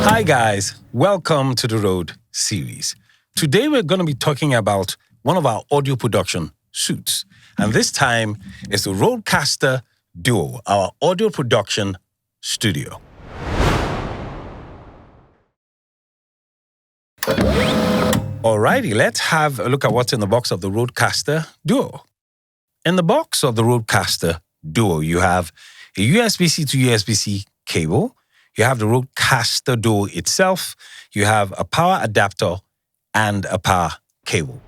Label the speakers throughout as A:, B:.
A: Hi guys, welcome to the Rode series. Today we're going to be talking about one of our audio production suits. And this time it's the RodeCaster Duo, our audio production studio. Alrighty, let's have a look at what's in the box of the RodeCaster Duo. In the box of the RodeCaster Duo, you have a USB-C to USB-C cable. You have the RodeCaster Duo itself. You have a power adapter and a power cable.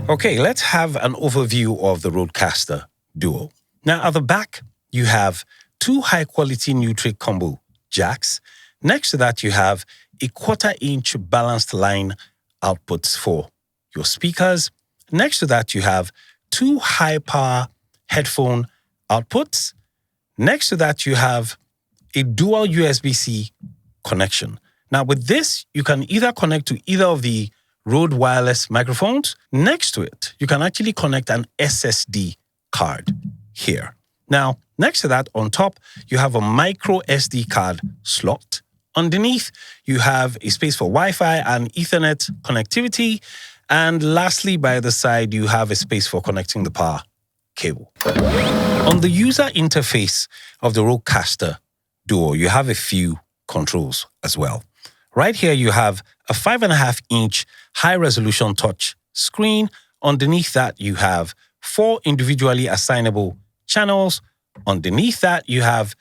A: Okay, let's have an overview of the RodeCaster Duo. Now, at the back, you have two high-quality neutral combo jacks. Next to that, you have a 1/4-inch balanced line outputs for your speakers. Next to that, you have two high-power headphone outputs. Next to that, you have a dual USB-C connection. Now, with this, you can either connect to either of the Rode wireless microphones. Next to it, you can actually connect an SSD card here. Now, next to that, on top, you have a micro SD card slot. Underneath, you have a space for Wi-Fi and Ethernet connectivity. And lastly, by the side, you have a space for connecting the power cable. On the user interface of the RodeCaster Duo, you have a few controls as well. Right here, you have a 5.5-inch high-resolution touch screen. Underneath that, you have 4 individually assignable channels. Underneath that, you have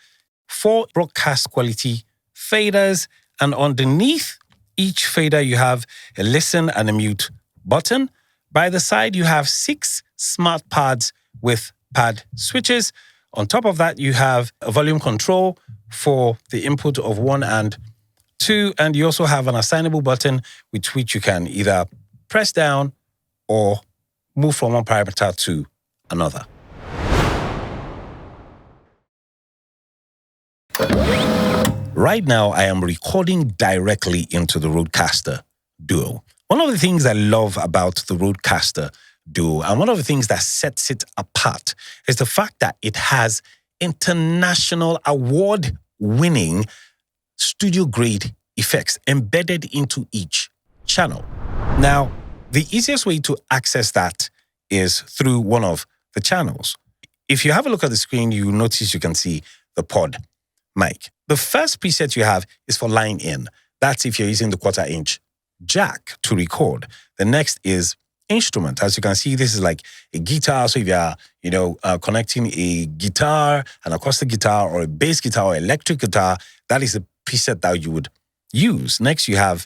A: 4 broadcast quality faders. And underneath each fader, you have a listen and a mute button. By the side, you have 6 smart pads with pad switches. On top of that, you have a volume control for the input of 1 and 2. And you also have an assignable button with which you can either press down or move from one parameter to another. Right now, I am recording directly into the RodeCaster Duo. One of the things I love about the RodeCaster Duo, and one of the things that sets it apart, is the fact that it has international award-winning studio-grade effects embedded into each channel. Now, the easiest way to access that is through one of the channels. If you have a look at the screen, you notice you can see the pod mic. The first preset you have is for line in. That's if you're using the 1/4-inch jack to record. The next is instrument. As you can see, this is like a guitar. So if you're connecting a guitar, an acoustic guitar, or a bass guitar, or electric guitar, that is a preset that you would use. Next, you have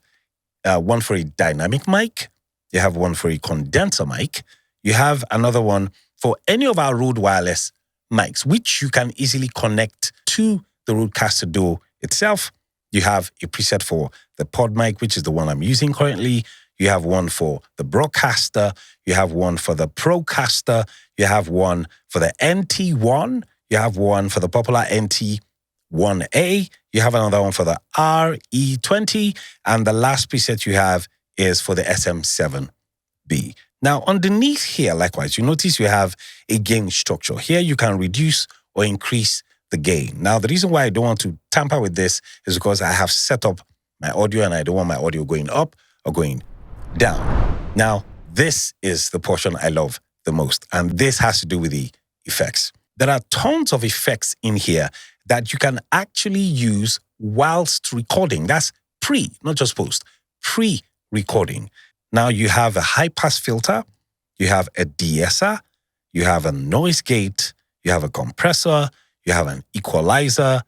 A: one for a dynamic mic. You have one for a condenser mic. You have another one for any of our Rode wireless mics, which you can easily connect to the RodeCaster Duo itself. You have a preset for the pod mic, which is the one I'm using currently. You have one for the broadcaster. You have one for the Procaster. You have one for the NT1. You have one for the popular NT1A. You have another one for the RE20. And the last preset you have is for the SM7B. Now, underneath here, likewise, you notice you have a gain structure. Here you can reduce or increase the gain. Now, the reason why I don't want to tamper with this is because I have set up my audio and I don't want my audio going up or going down. Now, this is the portion I love the most, and this has to do with the effects. There are tons of effects in here that you can actually use whilst recording. That's pre, not just post, pre-recording. Now, you have a high-pass filter, you have a de-esser, you have a noise gate, you have a compressor, you have an equalizer,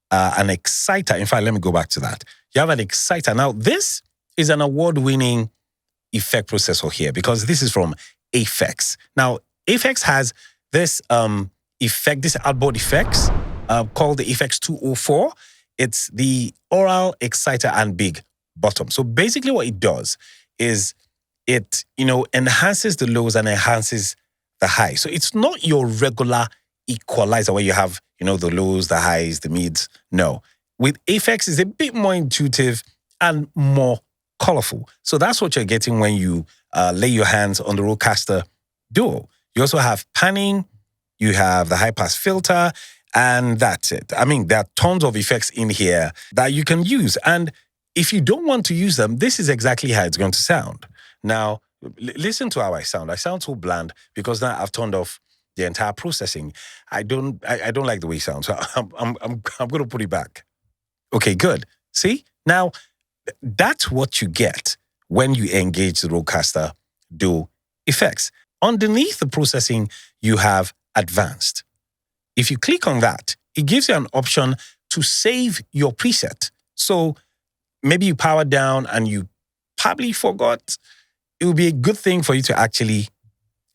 A: an exciter. In fact, let me go back to that. You have an exciter. Now, this is an award-winning effect processor here because this is from Aphex. Now, Aphex has this effect, this outboard effects called the Aphex 204. It's the oral exciter and big bottom. So basically what it does is it, enhances the lows and enhances the highs. So it's not your regular equalizer where you have, the lows, the highs, the mids. No. With Aphex, it's a bit more intuitive and more colorful. So that's what you're getting when you lay your hands on the RodeCaster Duo. You also have panning, you have the high-pass filter, And that's it. I mean, there are tons of effects in here that you can use. And if you don't want to use them, this is exactly how it's going to sound. Now, listen to how I sound. I sound so bland because now I've turned off the entire processing. I don't like the way it sounds. So I'm going to put it back. Okay, good. See? Now, that's what you get when you engage the RodeCaster Duo effects. Underneath the processing, you have advanced. If you click on that, it gives you an option to save your preset. So maybe you power down and you probably forgot. It would be a good thing for you to actually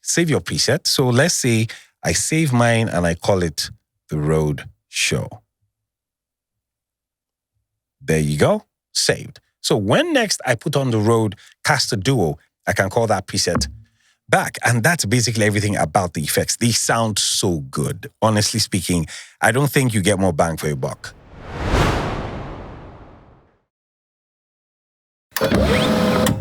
A: save your preset. So let's say I save mine and I call it the Rode Show. There you go, saved. So when next I put on the RodeCaster Duo, I can call that preset back. And that's basically everything about the effects. They sound so good. Honestly speaking, I don't think you get more bang for your buck.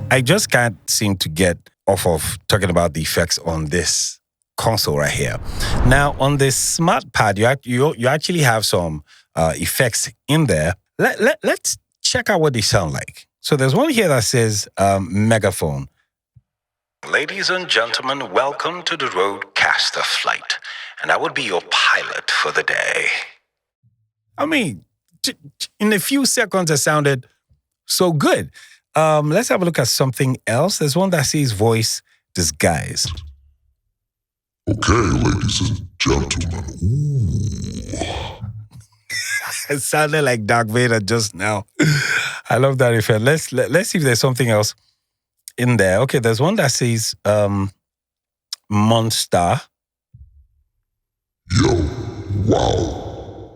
A: I just can't seem to get off of talking about the effects on this console right here. Now, on this smart pad, you actually have some effects in there. Let's check out what they sound like. So there's one here that says megaphone. Ladies and gentlemen, welcome to the RodeCaster flight. And I will be your pilot for the day. I mean, in a few seconds, it sounded so good. Let's have a look at something else. There's one that says voice disguise.
B: Okay, ladies and gentlemen. Ooh.
A: It sounded like Darth Vader just now. I love that effect. Let's see if there's something else in there. Okay, there's one that says monster.
B: Yo, wow.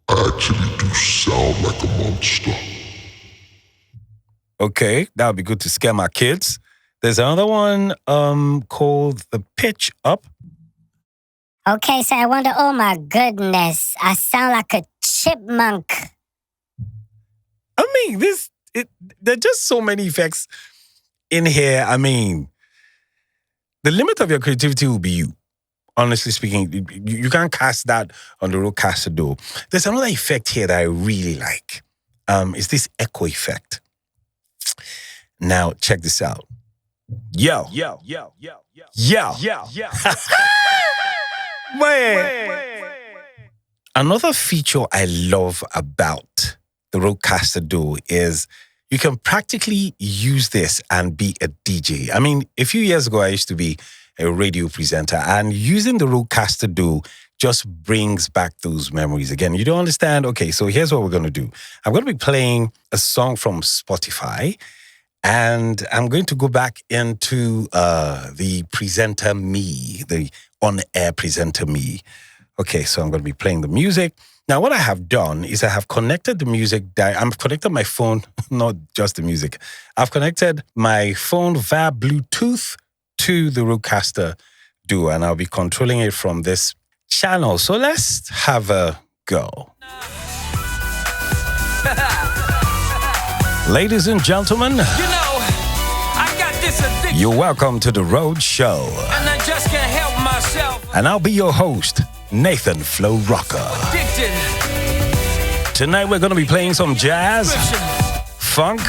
B: I actually do sound like a monster.
A: Okay, that would be good to scare my kids. There's another one called the pitch up.
C: Okay, so I wonder, oh my goodness, I sound like a chipmunk.
A: I mean, there are just so many effects in here. I mean, the limit of your creativity will be you. Honestly speaking, you can't cast that on the RodeCaster Duo. There's another effect here that I really like. It's this echo effect. Now, check this out. Yo. Another feature I love about the RodeCaster Duo is you can practically use this and be a DJ. I mean, a few years ago, I used to be a radio presenter, and using the RodeCaster Duo just brings back those memories again. You don't understand? Okay, so here's what we're going to do. I'm going to be playing a song from Spotify, and I'm going to go back into the presenter me, the on-air presenter me. Okay, so I'm going to be playing the music. Now, what I have done is I have connected the music. I've connected my phone, not just the music. I've connected my phone via Bluetooth to the RodeCaster Duo, and I'll be controlling it from this channel. So let's have a go. Ladies and gentlemen,
D: I got this addiction.
A: You're welcome to the Rode Show.
D: And I just can't help myself.
A: And I'll be your host, Nathan Flo Rocker.
D: Addicted.
A: Tonight we're going to be playing some jazz, funk,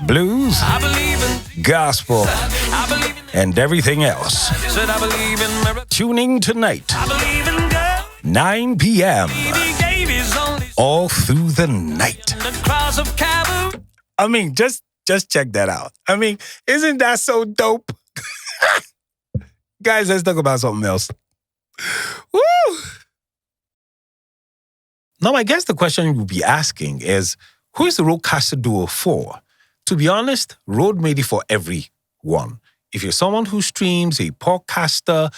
A: blues,
D: I believe in
A: gospel,
D: I believe in
A: and everything else.
D: said I believe in miracles.
A: Tuning tonight,
D: I believe in God.
A: 9 p.m.
D: He gave his only son
A: all through the night.
D: on the cross of Calvary.
A: I mean, just check that out. I mean, isn't that so dope? Guys, let's talk about something else. Woo! Now, I guess the question you'll be asking is, who is the RodeCaster Duo for? To be honest, Rode made it for everyone. If you're someone who streams, a podcaster,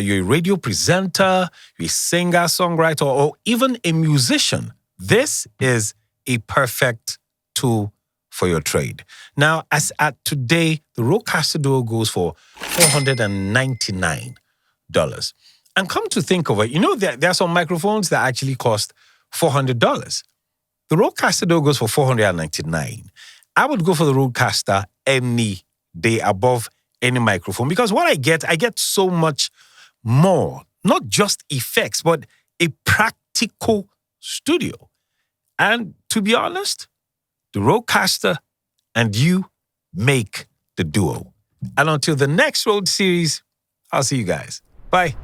A: you're a radio presenter, you're a singer, songwriter, or even a musician, this is a perfect tool for your trade. Now, as at today, the RodeCaster Duo goes for $499. And come to think of it, you know, there are some microphones that actually cost $400. The RodeCaster Duo goes for $499. I would go for the RodeCaster any day above any microphone, because what I get so much more not just effects, but a practical studio. And to be honest, the RodeCaster and you make the duo. And until the next Rode series, I'll see you guys. Bye.